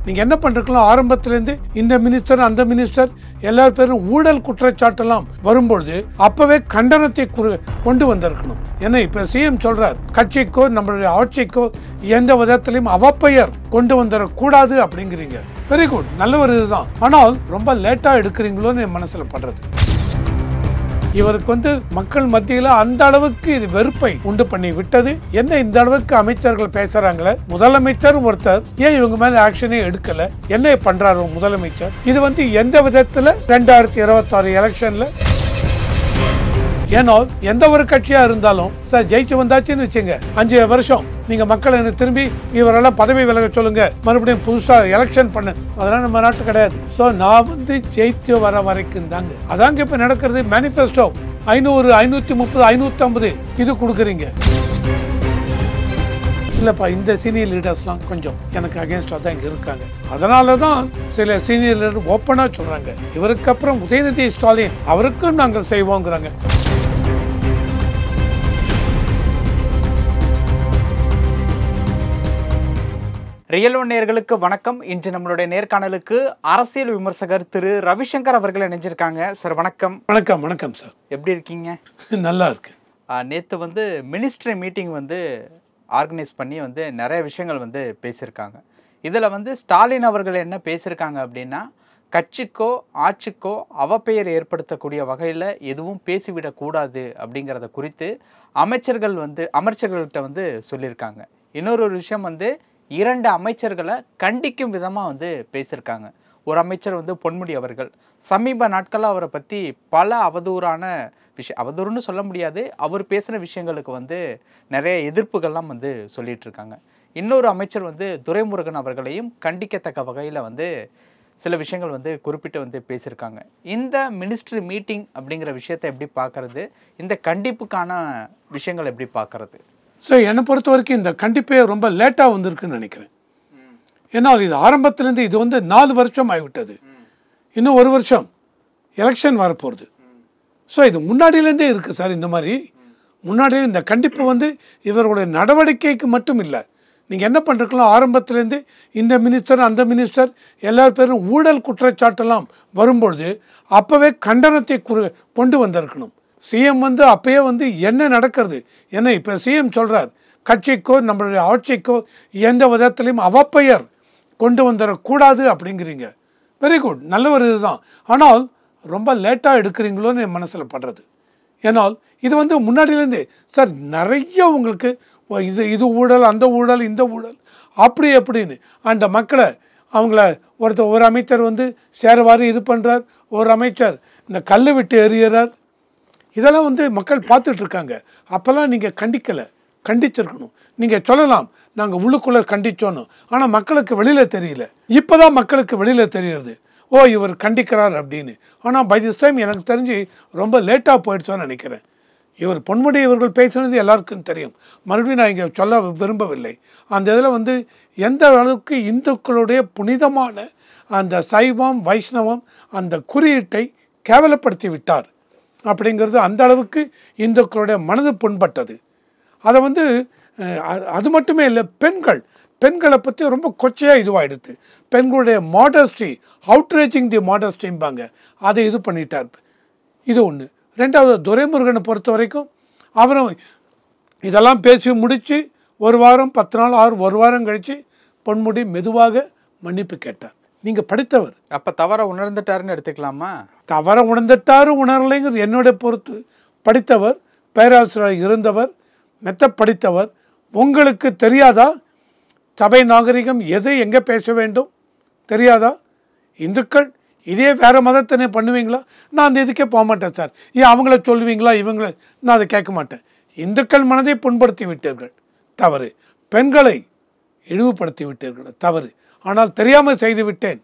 நீங்கள் என்ன பண்ணுறீங்களோ ஆரம்பத்திலேருந்து இந்த மினிஸ்டர் அந்த மினிஸ்டர் எல்லா பேரும் ஊழல் குற்றச்சாட்டெல்லாம் வரும்பொழுது அப்பவே கண்டனத்தை கொண்டு வந்திருக்கணும். ஏன்னா இப்போ சிஎம் சொல்றார், கட்சிக்கோ நம்மளுடைய ஆட்சிக்கோ எந்த விதத்திலையும் அவப்பெயர் கொண்டு வந்துடக்கூடாது அப்படிங்கிறீங்க. வெரி குட், நல்ல ஒரு இதுதான். ஆனால் ரொம்ப லேட்டாக எடுக்கிறீங்களோன்னு என் மனசில் படுறது. இவருக்கு மக்கள் மத்தியில் அந்த அளவுக்கு இது வெறுப்பை உண்டு பண்ணி விட்டது. என்ன இந்த அளவுக்கு அமைச்சர்கள் பேசுறாங்களே, முதலமைச்சர் ஒருத்தர் ஏன் இவங்க மேல ஆக்ஷனே எடுக்கல, என்ன பண்றாரு முதலமைச்சர்? இது எந்த விதத்துல 2026 எலெக்ஷன்ல ஏன்னா எந்த ஒரு கட்சியா இருந்தாலும் சார் ஜெயிச்சு வந்தாச்சுன்னு வச்சுங்க, 5 வருஷம் நீங்க மக்களை திரும்பி இவரெல்லாம் பதவி விலக சொல்லுங்க, மறுபடியும் புதுசா எலெக்ஷன் பண்ணு, அதெல்லாம் நம்ம நாட்டு கிடையாது. ஸோ நான் ஜெயிச்சு வர வரைக்கும் தாங்க அதாங்க இப்ப நடக்கிறது. மேனிஃபெஸ்டோ 500, 530, 550 இது கொடுக்குறீங்க. இல்லப்பா இந்த சீனியர் லீடர்ஸ்லாம் கொஞ்சம் எனக்கு அகேன்ஸ்டாக தான் இங்கே இருக்காங்க. அதனால தான் சில சீனியர் லீடர் ஓப்பனாக சொல்கிறாங்க, இவருக்கு அப்புறம் உதயநிதி ஸ்டாலின் அவருக்கும் நாங்கள் செய்வோங்கிறாங்க. ரியல் ஒன் நேயர்களுக்கு வணக்கம். இன்று நம்மளுடைய நேர்காணலுக்கு அரசியல் விமர்சகர் திரு ரவிசங்கர் அவர்கள் இணைஞ்சிருக்காங்க. சார் வணக்கம். வணக்கம். வணக்கம் சார், எப்படி இருக்கீங்க? நல்லா இருக்கு. நேற்று மினிஸ்ட்ரி மீட்டிங் ஆர்கனைஸ் பண்ணி நிறைய விஷயங்கள் பேசியிருக்காங்க. இதில் ஸ்டாலின் அவர்கள் என்ன பேசியிருக்காங்க அப்படின்னா, கட்சிக்கோ ஆட்சிக்கோ அவப்பெயர் ஏற்படுத்தக்கூடிய வகையில் எதுவும் பேசிவிடக்கூடாது அப்படிங்கிறத குறித்து அமைச்சர்கள்கிட்ட சொல்லியிருக்காங்க. இன்னொரு விஷயம் 2 அமைச்சர்களை கண்டிக்கும் விதமாக பேசியிருக்காங்க. ஒரு அமைச்சர் பொன்முடி அவர்கள் சமீப நாட்களாக அவரை பற்றி பல அவதூறான அவதூறுன்னு சொல்ல முடியாது, அவர் பேசின விஷயங்களுக்கு நிறைய எதிர்ப்புகள்லாம் சொல்லிட்டு இருக்காங்க. இன்னொரு அமைச்சர் துரைமுருகன் அவர்களையும் கண்டிக்கத்தக்க வகையில் சில விஷயங்கள் குறிப்பிட்டு பேசியிருக்காங்க. இந்த மினிஸ்ட்ரி மீட்டிங் அப்படிங்கிற விஷயத்தை எப்படி பார்க்கறது, இந்த கண்டிப்புக்கான விஷயங்கள் எப்படி பார்க்கறது? ஸோ என்னை பொறுத்த வரைக்கும் இந்த கண்டிப்பே ரொம்ப லேட்டாக வந்திருக்குன்னு நினைக்கிறேன். ஏன்னா இது ஆரம்பத்திலேருந்து இது 4 வருஷம் ஆகிவிட்டது, இன்னும் 1 வருஷம் எலெக்ஷன் வரப்போகுது. ஸோ இது முன்னாடியிலேருந்தே இருக்குது சார். இந்த மாதிரி முன்னாடியே இந்த கண்டிப்பு இவர்களுடைய நடவடிக்கைக்கு மட்டும் இல்லை, நீங்கள் என்ன பண்ணுறீங்களோ ஆரம்பத்திலேருந்து இந்த மினிஸ்டர் அந்த மினிஸ்டர் எல்லா பேரும் ஊழல் குற்றச்சாட்டெல்லாம் வரும்பொழுது அப்போவே கண்டனத்தை கொண்டு வந்திருக்கணும். சிஎம் அப்பயே என்ன நடக்கிறது, ஏன்னா இப்போ சிஎம் சொல்கிறார், கட்சிக்கோ நம்மளுடைய ஆட்சிக்கோ எந்த விதத்திலையும் அவப்பெயர் கொண்டு வந்துடக்கூடாது அப்படிங்கிறீங்க. வெரி குட், நல்ல ஒரு இதுதான். ஆனால் ரொம்ப லேட்டாக எடுக்கிறீங்களோன்னு என் மனசில் படுறது. ஏன்னால் இது முன்னாடியிலேருந்து சார் நிறைய உங்களுக்கு இது ஊழல் அந்த ஊழல் இந்த ஊழல் அப்படி அப்படின்னு அந்த மக்களை ஒரு அமைச்சர் சேரவாரி இது பண்ணுறார், ஒரு அமைச்சர் இந்த கல்லை விட்டு எறிகிறார். இதெல்லாம் மக்கள் பார்த்துட்ருக்காங்க. அப்போல்லாம் நீங்கள் கண்டிச்சிருக்கணும். நீங்கள் சொல்லலாம் நாங்கள் உள்ளுக்குள்ளே கண்டிச்சோன்னு, ஆனால் மக்களுக்கு வெளியில் தெரியல. இப்போ தான் மக்களுக்கு வெளியில் தெரியுது, ஓ இவர் கண்டிக்கிறார் அப்படின்னு. ஆனால் பை திஸ் டைம் எனக்கு தெரிஞ்சு ரொம்ப லேட்டாக போயிடுச்சோன்னு நினைக்கிறேன். இவர் பொன்முடி இவர்கள் பேசுனது எல்லாருக்கும் தெரியும், மறுபடியும் நான் இங்கே சொல்ல விரும்பவில்லை. அந்த இதில் எந்த அளவுக்கு இந்துக்களுடைய புனிதமான அந்த சைவம் வைஷ்ணவம் அந்த குறியீட்டை கேவலப்படுத்தி விட்டார் அப்படிங்கிறது அந்த அளவுக்கு இந்துக்களுடைய மனது புண்பட்டது. அதை அது மட்டுமே இல்லை, பெண்களை பற்றி ரொம்ப கொச்சையாக இதுவாகிடுது. பெண்களுடைய மாடஸ்டி, அவுட்ரேஜிங் தி மாடஸ்டிம்பாங்க, அதை இது பண்ணிட்டார். இது ஒன்று. ரெண்டாவது, துரைமுருகனை பொறுத்த வரைக்கும் அவரும் இதெல்லாம் பேசி முடித்து 1 வாரம் 10 நாள் 1 வாரம் கழித்து பொன்முடி மெதுவாக மன்னிப்பு கேட்டார். நீங்கள் படித்தவர், அப்போ தவற உணர்ந்துட்டாருன்னு எடுத்துக்கலாமா? தவற உணர்ந்துட்டாரு உணரலைங்கிறது என்னுடைய பொறுத்து. படித்தவர், பேராசிரியர் இருந்தவர், மெத்த படித்தவர். உங்களுக்கு தெரியாதா சபை நாகரிகம் எது எங்கே பேச வேண்டும் தெரியாதா? இந்துக்கள் இதே வேறு மதத்தினே பண்ணுவீங்களா? நான் அந்த இதுக்கே போக மாட்டேன் சார். ஏன் அவங்கள சொல்லுவீங்களா இவங்கள? நான் அதை கேட்க மாட்டேன். இந்துக்கள் மனதை புண்படுத்தி விட்டீர்கள், தவறு. பெண்களை இழிவுபடுத்தி விட்டீர்கள், தவறு. ஆனால் தெரியாமல் செய்து விட்டேன்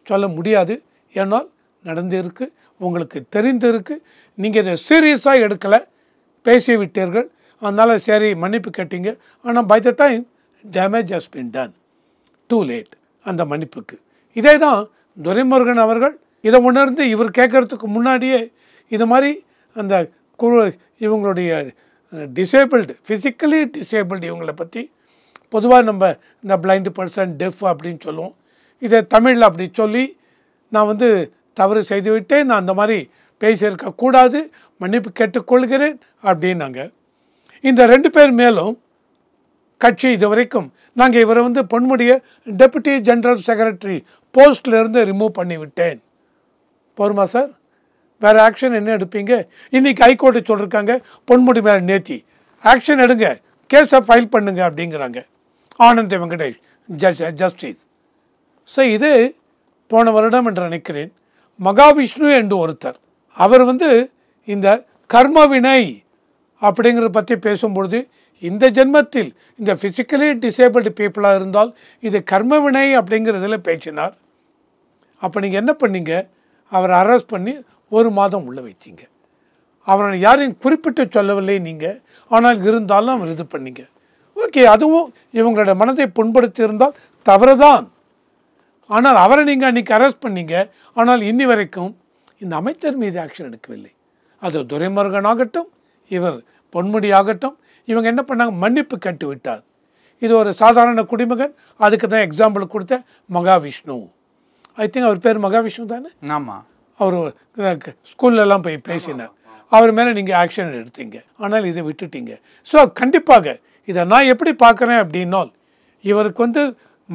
சொல்ல முடியாது. ஏன்னால் நடந்திருக்கு, உங்களுக்கு தெரிந்திருக்கு. நீங்கள் இதை சீரியஸாக எடுக்கலை, பேசிவிட்டீர்கள். அதனால் சரி மன்னிப்பு கேட்டீங்க. ஆனால் by the time damage has been done, too late அந்த மன்னிப்புக்கு. இதே தான் துரைமுருகன் அவர்கள் இதை உணர்ந்து இவர் கேட்கறதுக்கு முன்னாடியே இது மாதிரி அந்த இவங்களுடைய டிசேபிள்டு, ஃபிசிக்கலி டிசேபிள்டு இவங்களை பற்றி பொதுவாக நம்ம இந்த பிளைண்டு பர்சன், டெஃப் அப்படின்னு சொல்லுவோம். இதை தமிழில் அப்படி சொல்லி நான் வந்து தவறு செய்துவிட்டேன், நான் அந்த மாதிரி பேசியிருக்கக்கூடாது, மன்னிப்பு கேட்டுக்கொள்கிறேன் அப்படின்னாங்க. இந்த 2 பேர் மேலும் கட்சி இது வரைக்கும் நாங்கள் இவரை வந்து பொன்முடியை டெபுட்டி ஜெனரல் செக்ரட்டரி போஸ்ட்லேருந்து ரிமூவ் பண்ணிவிட்டேன். போருமா சார்? வேறு ஆக்ஷன் என்ன எடுப்பீங்க? இன்றைக்கி ஹைகோர்ட்டு சொல்லியிருக்காங்க பொன்முடி மேலே நேத்தி ஆக்ஷன் எடுங்க, கேஸை ஃபைல் பண்ணுங்க அப்படிங்கிறாங்க ஆனந்த் வெங்கடேஷ் ஜஸ்டிஸ். ஸோ இது போன வருடம் என்று நினைக்கிறேன் மகாவிஷ்ணு என்று ஒருத்தர், அவர் வந்து இந்த கர்மவினை அப்படிங்கிறத பற்றி பேசும்பொழுது இந்த ஜென்மத்தில் இந்த ஃபிசிக்கலி டிசேபிள்டு பீப்புளாக இருந்தால் இது கர்மவினை அப்படிங்கிறதுல பேசினார். அப்போ நீங்கள் என்ன பண்ணீங்க? அவரை அரெஸ்ட் பண்ணி 1 மாதம் உள்ள வைத்தீங்க. அவரை யாரையும் குறிப்பிட்டு சொல்லவில்லை நீங்கள், ஆனால் இருந்தாலும் அவர் இது பண்ணீங்க. ஓகே, அதுவும் இவங்களோட மனதை புண்படுத்தி இருந்தால் தவறுதான். ஆனால் அவரை நீங்கள் அன்றைக்கி அரெஸ்ட் பண்ணீங்க, ஆனால் இன்னி வரைக்கும் இந்த அமைச்சர் மீது ஆக்ஷன் எடுக்கவில்லை. அது துரைமுருகன் ஆகட்டும், இவர் பொன்முடி ஆகட்டும், இவங்க என்ன பண்ணாங்க? மன்னிப்பு கேட்டு விட்டார். இது ஒரு சாதாரண குடிமகன், அதுக்கு தான் எக்ஸாம்பிள் கொடுத்த மகாவிஷ்ணு. ஐ திங்க் அவர் பேர் மகாவிஷ்ணு தானே? ஆமாம். அவர் ஸ்கூல்லலாம் போய் பேசினார். அவர் மேலே நீங்கள் ஆக்ஷன் எடுத்தீங்க, ஆனால் இதை விட்டுட்டீங்க. ஸோ கண்டிப்பாக இதை நான் எப்படி பார்க்குறேன் அப்படின்னால், இவருக்கு வந்து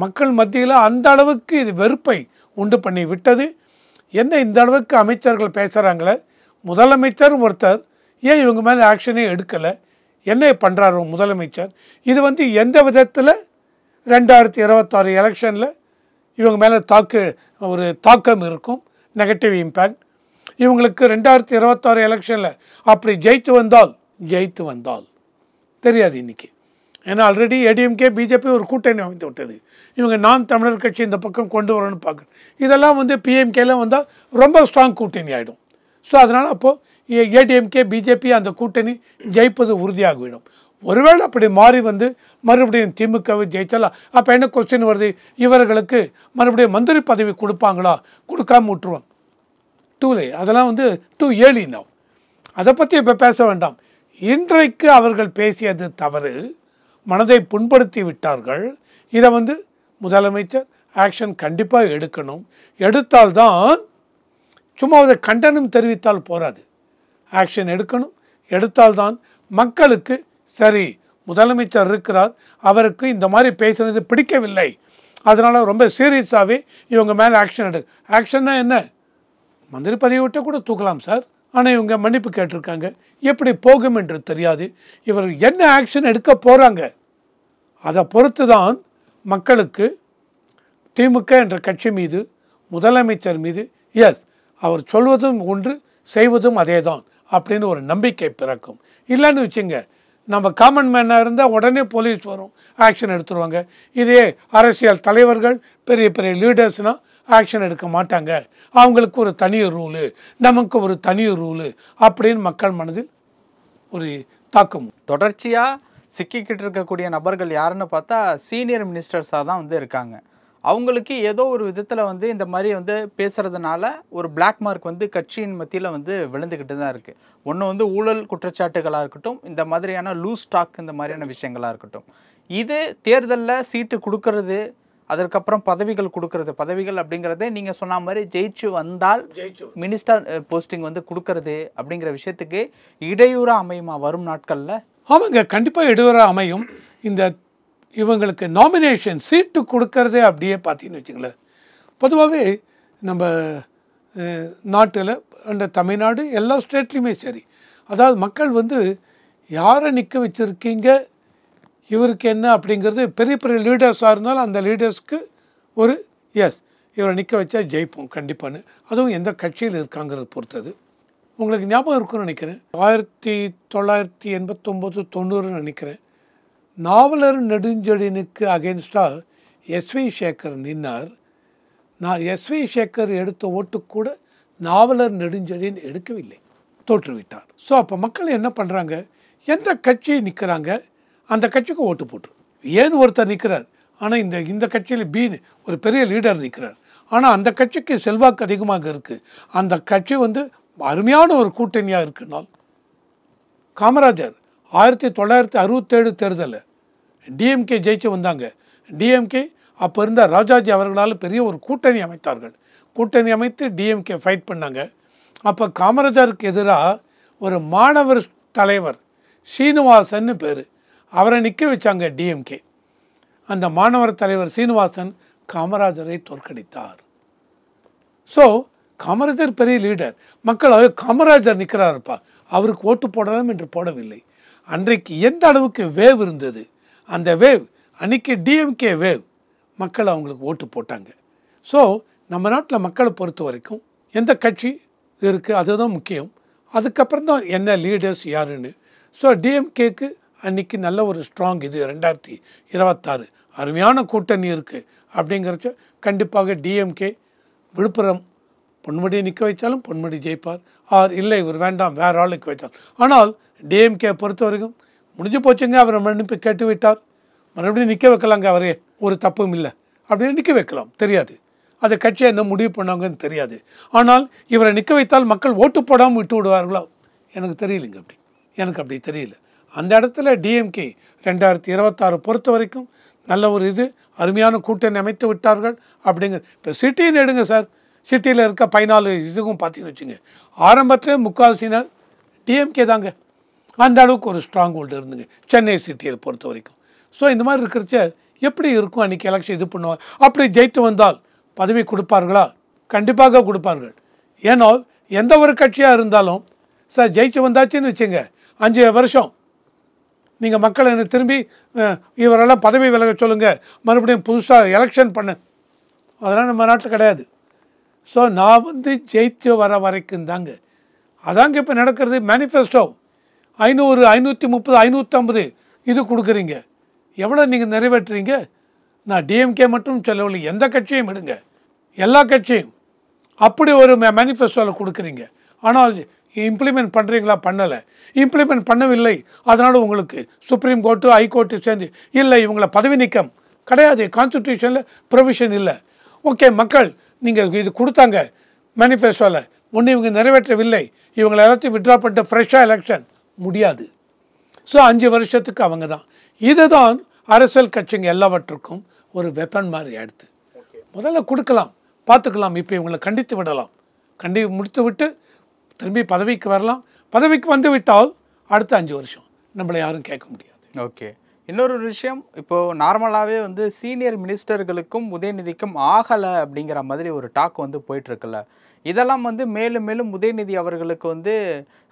மக்கள் மத்தியில் அந்த அளவுக்கு இது வெறுப்பை உண்டு பண்ணி விட்டது. என்ன இந்த அளவுக்கு அமைச்சர்கள் பேசுகிறாங்களே, முதலமைச்சர் ஒருத்தர் ஏன் இவங்க மேலே ஆக்ஷனே எடுக்கலை? என்ன பண்ணுறாரு முதலமைச்சர்? இது வந்து எந்த விதத்தில் 2026 எலெக்ஷனில் இவங்க மேலே ஒரு தாக்கம் இருக்கும், நெகட்டிவ் இம்பேக்ட். இவங்களுக்கு 2026 எலெக்ஷனில் அப்படி ஜெயித்து வந்தால் தெரியாது இன்றைக்கி. ஏன்னா ஆல்ரெடி ஏடிஎம்கே பிஜேபி ஒரு கூட்டணி அமைத்து விட்டது. இவங்க நாம் தமிழர் கட்சி இந்த பக்கம் கொண்டு வரணும்னு பார்க்குறது. இதெல்லாம் வந்து பிஎம்கேல வந்தால் ரொம்ப ஸ்ட்ராங் கூட்டணி ஆகிடும். ஸோ அதனால் அப்போது ஏடிஎம்கே பிஜேபி அந்த கூட்டணி ஜெயிப்பது உறுதியாகிவிடும். ஒருவேளை அப்படி மாறி வந்து மறுபடியும் திமுகவை ஜெயிச்சாலும் அப்போ என்ன கொஸ்டின் வருது? இவர்களுக்கு மறுபடியும் மந்திரி பதவி கொடுப்பாங்களா? கொடுக்காம விட்டுருவாங்க. டூலே அதெல்லாம் வந்து டூ ஏர்லி நவ். அதை பற்றி இப்போ பேச வேண்டாம். இன்றைக்கு அவர்கள் பேசியது தவறு, மனதை புண்படுத்தி விட்டார்கள். இதை வந்து முதலமைச்சர் ஆக்ஷன் கண்டிப்பாக எடுக்கணும். எடுத்தால்தான், சும்மா அதை கண்டனம் தெரிவித்தால் போராது, ஆக்ஷன் எடுக்கணும். எடுத்தால்தான் மக்களுக்கு சரி முதலமைச்சர் இருக்கிறார், அவருக்கு இந்த மாதிரி பேசுகிறது பிடிக்கவில்லை, அதனால் ரொம்ப சீரியஸாகவே இவங்க மேலே ஆக்ஷன் ஆக்ஷன்னா என்ன? மந்திரி பதவி விட்ட கூட தூக்கலாம் சார். ஆனால் இவங்க மன்னிப்பு கேட்டிருக்காங்க, எப்படி போகும் என்று தெரியாது. இவர் என்ன ஆக்ஷன் எடுக்க போகிறாங்க அதை பொறுத்து தான் மக்களுக்கு திமுக என்ற கட்சி மீது, முதலமைச்சர் மீது எஸ் அவர் சொல்வதும் ஒன்று செய்வதும் அதே தான் அப்படின்னு ஒரு நம்பிக்கை பிறக்கும். இல்லைன்னு வச்சுங்க, நம்ம காமன் மேனாக இருந்தால் உடனே போலீஸ் வரும், ஆக்ஷன் எடுத்துருவாங்க. இதே அரசியல் தலைவர்கள் பெரிய பெரிய லீடர்ஸ்னால் ஆக்ஷன் எடுக்க மாட்டாங்க, அவங்களுக்கு ஒரு தனி ரூலு, நமக்கு ஒரு தனி ரூலு அப்படின்னு மக்கள் மனதில் ஒரு தாக்கம். தொடர்ச்சியாக சிக்கிக்கிட்டு இருக்கக்கூடிய நபர்கள் யாருன்னு பார்த்தா சீனியர் மினிஸ்டர்ஸாக தான் வந்து இருக்காங்க. அவங்களுக்கு ஏதோ ஒரு விதத்தில் வந்து இந்த மாதிரி வந்து பேசுகிறதுனால ஒரு பிளாக் மார்க் வந்து கட்சியின் மத்தியில் வந்து விழுந்துக்கிட்டு தான் இருக்குது. ஒன்று வந்து ஊழல் குற்றச்சாட்டுகளாக இருக்கட்டும், இந்த மாதிரியான லூஸ் டாக், இந்த மாதிரியான விஷயங்களாக இருக்கட்டும். இது தேர்தலில் சீட்டு கொடுக்கறது, அதற்கப்புறம் பதவிகள் கொடுக்கறது, பதவிகள் அப்படிங்கிறதே நீங்கள் சொன்ன மாதிரி ஜெயிச்சு வந்தால் மினிஸ்டர் போஸ்டிங் வந்து கொடுக்கறது அப்படிங்கிற விஷயத்துக்கு இடையூறாக அமையுமா வரும் நாட்களில்? ஆமாங்க, கண்டிப்பாக இடையூறாக அமையும். இந்த இவங்களுக்கு நாமினேஷன் சீட்டு கொடுக்கறதே அப்படியே பார்த்தீங்கன்னு வச்சுங்களேன். பொதுவாகவே நம்ம நாட்டில் அந்த தமிழ்நாடு எல்லா ஸ்டேட்லேயுமே சரி, அதாவது மக்கள் வந்து யாரை நிற்க வச்சுருக்கீங்க, இவருக்கு என்ன அப்படிங்கிறது, பெரிய பெரிய லீடர்ஸாக இருந்தாலும் அந்த லீடர்ஸ்க்கு ஒரு எஸ் இவரை நிற்க வச்சா ஜெயிப்போம் கண்டிப்பான்னு. அதுவும் எந்த கட்சியில் இருக்காங்கிறத பொறுத்தது. உங்களுக்கு ஞாபகம் இருக்குன்னு நினைக்கிறேன், 1989-90 நினைக்கிறேன், நாவலர் நெடுஞ்செழியனுக்கு அகேன்ஸ்டாக எஸ்வி சேகர் நின்னார். நான் எஸ்வி சேகர் எடுத்த ஓட்டு கூட நாவலர் நெடுஞ்செழியன் எடுக்கவில்லை, தோற்றுவிட்டார். ஸோ அப்போ மக்கள் என்ன பண்ணுறாங்க, எந்த கட்சி நிற்கிறாங்க அந்த கட்சிக்கு ஓட்டு போட்டு. ஏன் ஒருத்தர் நிற்கிறார், ஆனால் இந்த கட்சியில் பீன் ஒரு பெரிய லீடர் நிற்கிறார், ஆனால் அந்த கட்சிக்கு செல்வாக்கு அதிகமாக இருக்குது, அந்த கட்சி வந்து அருமையான ஒரு கூட்டணியாக இருக்குனால். காமராஜர் 1967 தேர்தலில் டிஎம்கே ஜெயிச்சு வந்தாங்க. டிஎம்கே அப்போ இருந்த ராஜாஜி அவர்களால் பெரிய ஒரு கூட்டணி அமைத்தார்கள். கூட்டணி அமைத்து டிஎம்கே ஃபைட் பண்ணாங்க. அப்போ காமராஜருக்கு எதிராக ஒரு மாணவர் தலைவர் சீனிவாசன்னு பேர், அவரை நிற்க வச்சாங்க டிஎம்கே. அந்த மாணவர் தலைவர் சீனிவாசன் காமராஜரை தோற்கடித்தார். ஸோ காமராஜர் பெரிய லீடர். மக்கள் காமராஜர் நிற்கிறாருப்பா, அவருக்கு ஓட்டு போடலாம் என்று போடவில்லை. அன்றைக்கு எந்த அளவுக்கு வேவ் இருந்தது, அந்த வேவ் அன்றைக்கி டிஎம்கே வேவ், மக்கள் அவங்களுக்கு ஓட்டு போட்டாங்க. ஸோ நம்ம நாட்டில் மக்களை பொறுத்த வரைக்கும் எந்த கட்சி இருக்குது அதுதான் முக்கியம். அதுக்கப்புறம் தான் என்ன லீடர்ஸ் யாருன்னு. ஸோ டிஎம்கேக்கு அன்றைக்கி நல்ல ஒரு ஸ்ட்ராங் இது 2026 அருமையான கூட்டணி இருக்குது. அப்படிங்கிறச்ச கண்டிப்பாக டிஎம்கே விழுப்புரம் பொன்முடியை நிற்க வைத்தாலும் பொன்முடி ஜெயிப்பார். ஆர் இல்லை இவர் வேண்டாம் வேறு ஆள் நிற்க வைத்தார். ஆனால் டிஎம்கே பொறுத்த வரைக்கும் முடிஞ்சு போச்சுங்க, அவரை மன்னிப்பு கேட்டு விட்டார், மறுபடியும் நிற்க வைக்கலாங்க, அவரே ஒரு தப்பும் இல்லை அப்படின்னு நிற்க வைக்கலாம். தெரியாது அது கட்சியை என்ன முடிவு பண்ணாங்கன்னு தெரியாது. ஆனால் இவரை நிற்க வைத்தால் மக்கள் ஓட்டு போடாமல் விட்டு விடுவார்களோ எனக்கு தெரியலைங்க. எனக்கு அப்படி தெரியல. அந்த இடத்துல டிஎம்கே 2026 பொறுத்த வரைக்கும் நல்ல ஒரு இது அருமையான கூட்டணி அமைத்து விட்டார்கள். அப்படிங்க இப்போ சிட்டின்னு எடுங்க சார், சிட்டியில் இருக்க 14 இதுக்கும் பார்த்தீங்கன்னு வச்சுங்க, ஆரம்பத்தில் முக்கால்வாசினர் டிஎம்கே தாங்க. அந்த அளவுக்கு ஒரு ஸ்ட்ராங் ஹோல்டு இருந்துங்க சென்னை சிட்டியில் பொறுத்த வரைக்கும். ஸோ இந்த மாதிரி இருக்கிறச்ச எப்படி இருக்கும் அன்றைக்கி எலெக்ஷன் இது பண்ணுவாங்க. அப்படி ஜெயித்து வந்தால் பதவி கொடுப்பார்களா? கண்டிப்பாக கொடுப்பார்கள். ஏன்னால் எந்த ஒரு கட்சியாக இருந்தாலும் சார் ஜெயிச்சு வந்தாச்சுன்னு வச்சுங்க, 5 வருஷம் நீங்கள் மக்களை எனக்கு திரும்பி இவரெல்லாம் பதவி விலக சொல்லுங்கள், மறுபடியும் புதுசாக எலெக்ஷன் பண்ண, அதெல்லாம் நம்ம நாட்டில் கிடையாது. ஸோ நான் ஜெயித்து வர வரைக்கும் தாங்க அதாங்க இப்போ நடக்கிறது. மேனிஃபெஸ்டோ 500, 530, 550 இது கொடுக்குறீங்க, எவ்வளோ நீங்கள் நிறைவேற்றுறீங்க? நான் டிஎம்கே மட்டும் சொல்லவில்லை, எந்த கட்சியும் எடுங்க, எல்லா கட்சியும் அப்படி ஒரு மேனிஃபெஸ்டோவில் கொடுக்குறீங்க. ஆனால் இம்ப்ளிமெண்ட் பண்ணுறீங்களா? பண்ணலை. இம்ப்ளிமெண்ட் பண்ணவில்லை, அதனால் உங்களுக்கு சுப்ரீம் கோர்ட்டு ஹைகோர்ட்டு சேர்ந்து இல்லை இவங்களை பதவி நீக்கம் கிடையாது, கான்ஸ்டிடியூஷனில் ப்ரொவிஷன் இல்லை. ஓகே, மக்கள் நீங்கள் இது கொடுத்தாங்க மேனிஃபெஸ்டோவில், ஒன்று இவங்க நிறைவேற்றவில்லை, இவங்களை எல்லாத்தையும் விட்ரா பண்ணிட்டு ஃப்ரெஷ்ஷாக எலெக்ஷன் முடியாது. ஸோ 5 வருஷத்துக்கு அவங்க தான். இதுதான் அரசியல் கட்சிங்க எல்லாவற்றுக்கும் ஒரு வெப்பன் மாதிரி எடுத்து முதல்ல கொடுக்கலாம், பார்த்துக்கலாம். இப்போ இவங்களை கண்டித்து விடலாம், முடித்து விட்டு திரும்பி பதவிக்கு வரலாம். பதவிக்கு வந்து விட்டால் அடுத்த 5 வருஷம் நம்மளை யாரும் கேட்க முடியாது. ஓகே, இன்னொரு விஷயம், இப்போது நார்மலாகவே சீனியர் மினிஸ்டர்களுக்கும் உதயநிதிக்கும் ஆகலை அப்படிங்கிற மாதிரி ஒரு டாக் போயிட்டுருக்குல்ல, இதெல்லாம் மேலும் மேலும் உதயநிதி அவர்களுக்கு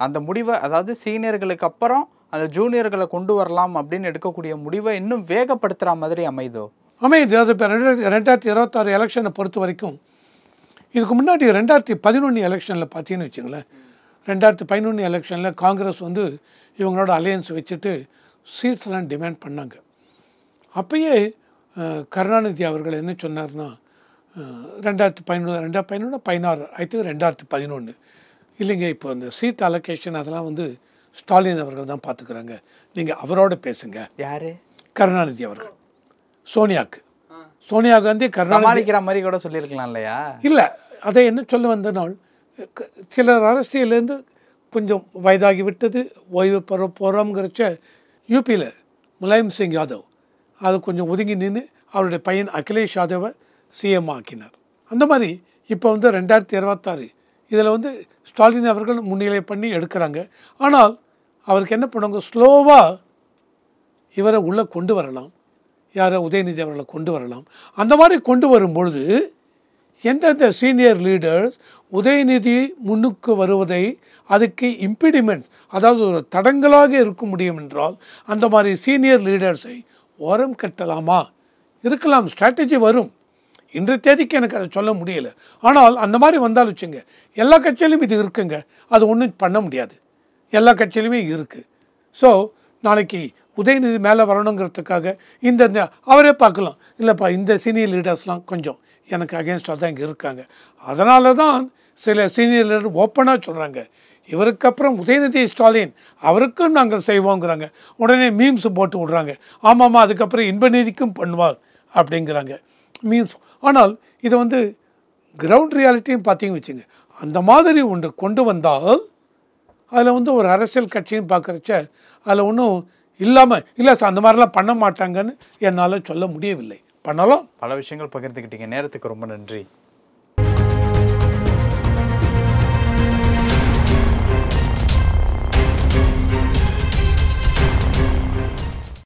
அந்த முடிவை, அதாவது சீனியர்களுக்கு அப்புறம் அந்த ஜூனியர்களை கொண்டு வரலாம் அப்படின்னு எடுக்கக்கூடிய முடிவை இன்னும் வேகப்படுத்துகிற மாதிரி அமையுது. அது இப்போ 2026 எலெக்ஷனை பொறுத்த வரைக்கும் இதுக்கு முன்னாடி 2011 எலெக்ஷனில் பார்த்தீங்கன்னு வச்சுங்களேன், 2011 எலெக்ஷனில் காங்கிரஸ் இவங்களோட அலையன்ஸ் வச்சுட்டு சீட்ஸ்லாம் டிமாண்ட் பண்ணாங்க. அப்பயே கருணாநிதி அவர்கள் என்ன சொன்னார்னா 2016 ஐ திங்க் 2011 இல்லைங்க, இப்போ அந்த சீட் அலோகேஷன் அதெல்லாம் ஸ்டாலின் அவர்கள் தான் பார்த்துக்கிறாங்க, நீங்கள் அவரோட பேசுங்க. யார்? கருணாநிதி அவர்கள். சோனியா காந்தி கருணாநிதிக்கிற மாதிரி கூட சொல்லியிருக்கலாம் இல்லையா? இல்லை, அதை என்ன சொல்ல வந்த நாள், சிலர் அரசியலேருந்து கொஞ்சம் வயதாகி விட்டது, ஓய்வு பெற போகிறோங்கிறச்ச யூபியில் முலாயம் சிங் யாதவ் அது கொஞ்சம் ஒதுங்கி நின்று அவருடைய பையன் அகிலேஷ் யாதவை சிஎம் ஆக்கினார். அந்த மாதிரி இப்போ 2026 இதில் ஸ்டாலின் அவர்கள் முன்னிலை பண்ணி எடுக்கிறாங்க. ஆனால் அவருக்கு என்ன பண்ணுவாங்க, ஸ்லோவாக இவரை உள்ளே கொண்டு வரலாம், யாரை உதயநிதி அவர்களை கொண்டு வரலாம். அந்த மாதிரி கொண்டு வரும்பொழுது எந்தெந்த சீனியர் லீடர்ஸ் உதயநிதி முன்னுக்கு வருவதை அதுக்கு இம்பிடிமெண்ட்ஸ், அதாவது ஒரு தடங்களாக இருக்க முடியும் என்றால் அந்த மாதிரி சீனியர் லீடர்ஸை ஓரம் கட்டலாமா? இருக்கலாம், ஸ்ட்ராட்டஜி வரும். இன்றைய தேதிக்கு எனக்கு அதை சொல்ல முடியல. ஆனால் அந்த மாதிரி வந்தாலும் வச்சுங்க, எல்லா கட்சியிலையும் இது இருக்குங்க, அது ஒன்றும் பண்ண முடியாது, எல்லா கட்சியிலுமே இருக்குது. ஸோ நாளைக்கு உதயநிதி மேலே வரணுங்கிறதுக்காக இந்த அவரே பார்க்கலாம், இல்லைப்பா இந்த சீனியர் லீடர்ஸ்லாம் கொஞ்சம் எனக்கு அகேன்ஸ்டாக தான் இங்கே இருக்காங்க, அதனால தான் சில சீனியர் லீடர் ஓப்பனாக சொல்கிறாங்க இவருக்கு அப்புறம் உதயநிதி ஸ்டாலின் அவருக்கும் நாங்கள் செய்வோங்கிறாங்க. உடனே மீம்ஸ் போட்டு விட்றாங்க, ஆமாம்மா அதுக்கப்புறம் இன்பநீதிக்கும் பண்ணுவார் அப்படிங்கிறாங்க மீம்ஸ். ஆனால் இதை கிரவுண்ட் ரியாலிட்டியும் பார்த்தீங்க வச்சுங்க, அந்த மாதிரி ஒன்று கொண்டு வந்தால் அதில் ஒரு அரசியல் கட்சின்னு பார்க்குறச்ச அதில் ஒன்றும் இல்லாமல் இல்லை சார் அந்த மாதிரிலாம் பண்ண மாட்டாங்கன்னு என்னால் சொல்ல முடியவில்லை. பண்ணலாம். பல விஷயங்கள் பகிர்ந்துக்கிட்டீங்க. நேரத்துக்கு ரொம்ப நன்றி.